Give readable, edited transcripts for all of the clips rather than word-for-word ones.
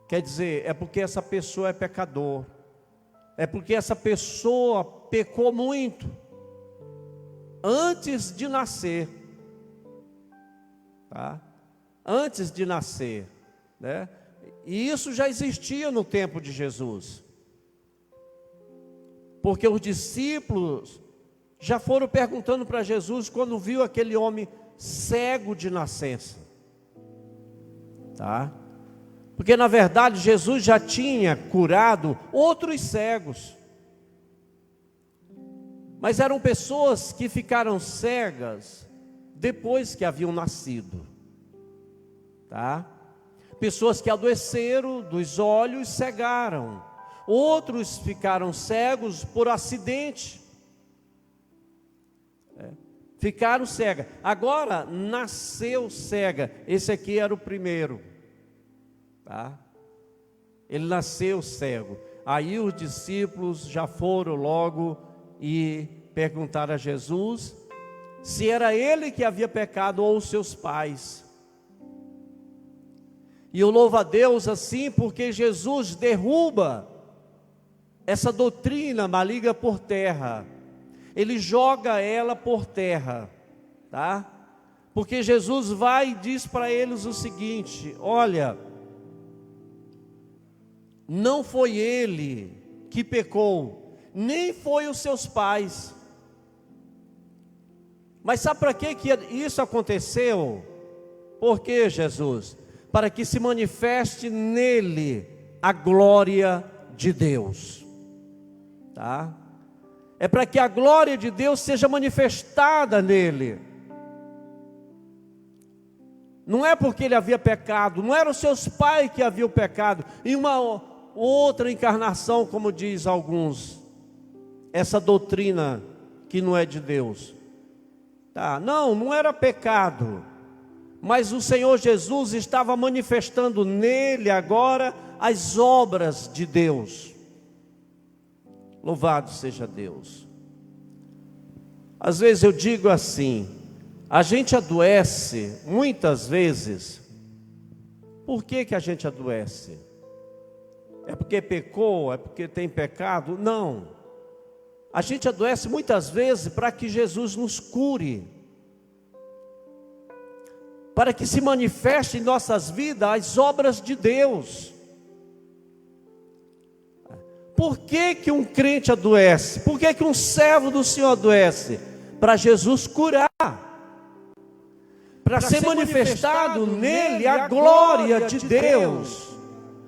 quer dizer, é porque essa pessoa é pecador, é porque essa pessoa pecou muito antes de nascer, tá? Antes de nascer, né? E isso já existia no tempo de Jesus, porque os discípulos já foram perguntando para Jesus quando viu aquele homem cego de nascença, tá? Porque na verdade Jesus já tinha curado outros cegos, mas eram pessoas que ficaram cegas depois que haviam nascido, tá? Pessoas que adoeceram dos olhos, cegaram. Outros ficaram cegos por acidente, ficaram cegas. Agora nasceu cega. Esse aqui era o primeiro, tá? Ele nasceu cego. Aí os discípulos já foram logo e perguntaram a Jesus se era ele que havia pecado ou os seus pais. E eu louvo a Deus assim, porque Jesus derruba essa doutrina maligna por terra. Ele joga ela por terra, tá? Porque Jesus vai e diz para eles o seguinte: olha, não foi ele que pecou, nem foi os seus pais. Mas sabe para que isso aconteceu? Por que, Jesus? Para que se manifeste nele a glória de Deus, tá? É para que a glória de Deus seja manifestada nele. Não é porque ele havia pecado, não eram os seus pais que haviam pecado, em uma outra encarnação, como diz alguns, essa doutrina que não é de Deus, tá? Não era pecado, mas o Senhor Jesus estava manifestando nele agora as obras de Deus. Louvado seja Deus. Às vezes eu digo assim, a gente adoece muitas vezes. Por que a gente adoece? É porque pecou? É porque tem pecado? Não. A gente adoece muitas vezes para que Jesus nos cure, para que se manifeste em nossas vidas as obras de Deus. Por que um crente adoece? Por que um servo do Senhor adoece? Para Jesus curar, para ser manifestado nele a glória de Deus,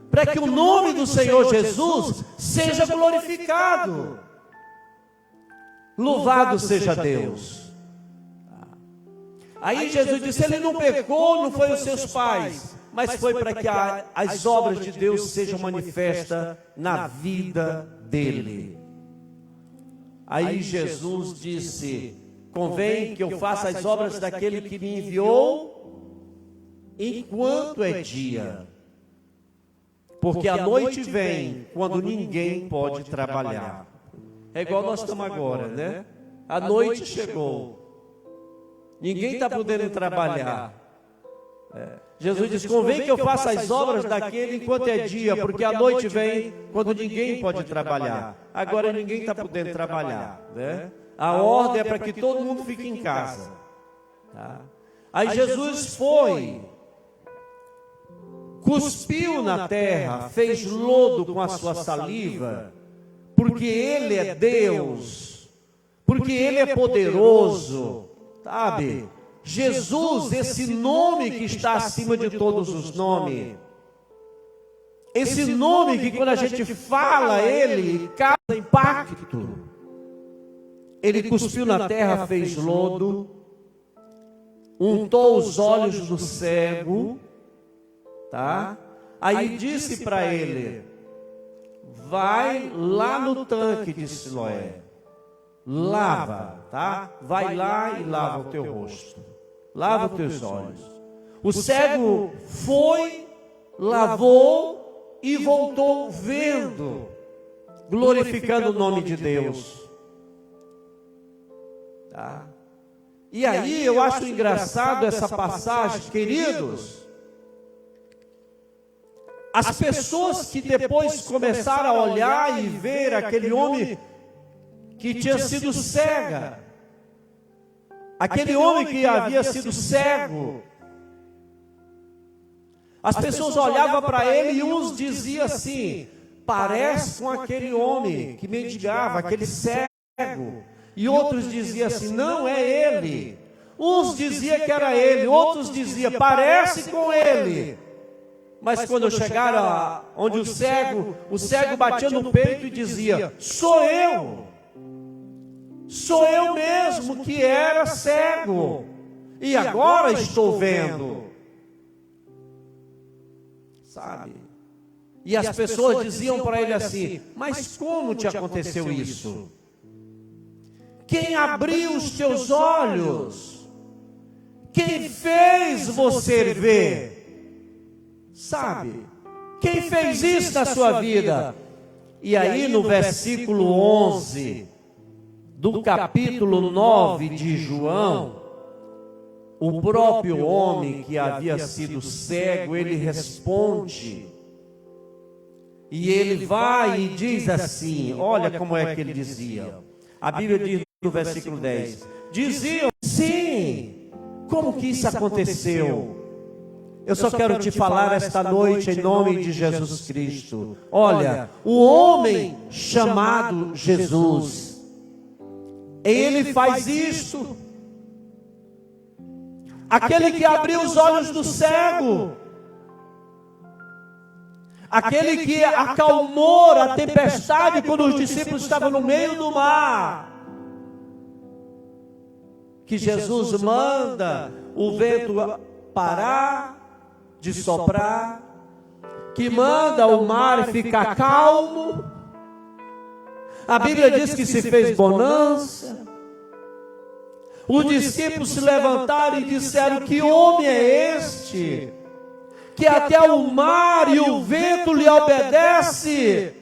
para que o nome do Senhor Jesus seja glorificado. Louvado seja Deus. Aí Jesus disse, ele não pecou, não foi os seus pais, mas foi para que as obras de Deus sejam manifestas na vida dele. Aí Jesus disse, convém que eu faça as obras daquele que me enviou enquanto é dia, porque a noite vem quando ninguém pode trabalhar. É igual nós estamos agora, né? A noite chegou, ninguém está podendo trabalhar. Jesus diz, convém que eu faça as obras daquele enquanto é dia, porque a noite vem quando ninguém pode trabalhar. Agora ninguém está podendo trabalhar, né? A ordem é para que todo mundo fique em casa, tá? Aí Jesus foi, cuspiu na terra, fez lodo com a sua saliva, porque Ele é Deus, porque Ele é poderoso, sabe? Jesus, esse nome que está acima de todos os nomes, esse nome que quando a gente fala ele, causa impacto. Ele cuspiu na terra, fez lodo, untou os olhos do cego, tá? Aí disse para ele, vai lá no tanque de Siloé, lava, tá? Vai lá e lava o teu rosto, lava os teus olhos. O cego foi, lavou e voltou vendo, glorificando o nome de Deus, tá? E aí eu acho engraçado essa passagem, queridos, as pessoas que depois começaram a olhar e ver aquele homem que tinha sido cega, aquele homem que havia sido cego, as pessoas olhavam para ele e uns diziam assim: parece com aquele homem que mendigava, aquele cego. E outros diziam assim: não é ele. Uns diziam que era ele, outros diziam: parece com ele. Mas quando chegaram onde o cego batia no peito e dizia: sou eu mesmo que era cego, e agora estou vendo. Sabe? E as pessoas diziam para ele assim: mas como te aconteceu isso? Quem abriu os teus olhos? Quem fez você ver? Sabe? Quem fez isso na sua vida? E aí no versículo 11 do capítulo 9 de João, o próprio homem que havia sido cego, ele responde. E ele vai e diz assim, olha como é que ele dizia. A Bíblia diz no versículo 10, diziam: sim, como que isso aconteceu? Eu só quero te falar esta noite em nome de Jesus Cristo. Olha, o homem chamado Jesus, ele faz isto. Aquele que abriu os olhos do cego, aquele que acalmou a tempestade quando os discípulos estavam no meio do mar, que Jesus manda o vento parar de soprar, que manda o mar ficar calmo. A Bíblia diz que se fez bonança. Os discípulos se levantaram e disseram: que homem é este, que até o mar e o vento lhe obedece?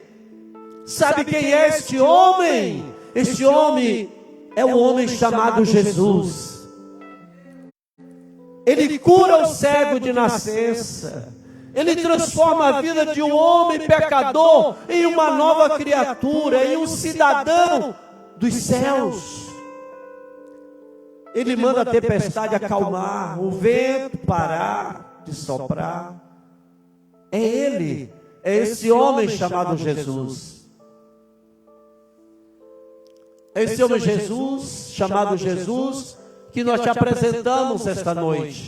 Sabe quem é este homem? Este homem é o homem chamado Jesus. Ele cura o cego de nascença. Ele transforma a vida de um homem pecador em uma nova criatura, em um cidadão dos céus. Ele manda a tempestade acalmar, o vento parar de soprar. É Ele, é esse homem chamado Jesus. É esse homem Jesus, chamado Jesus, que nós te apresentamos esta noite.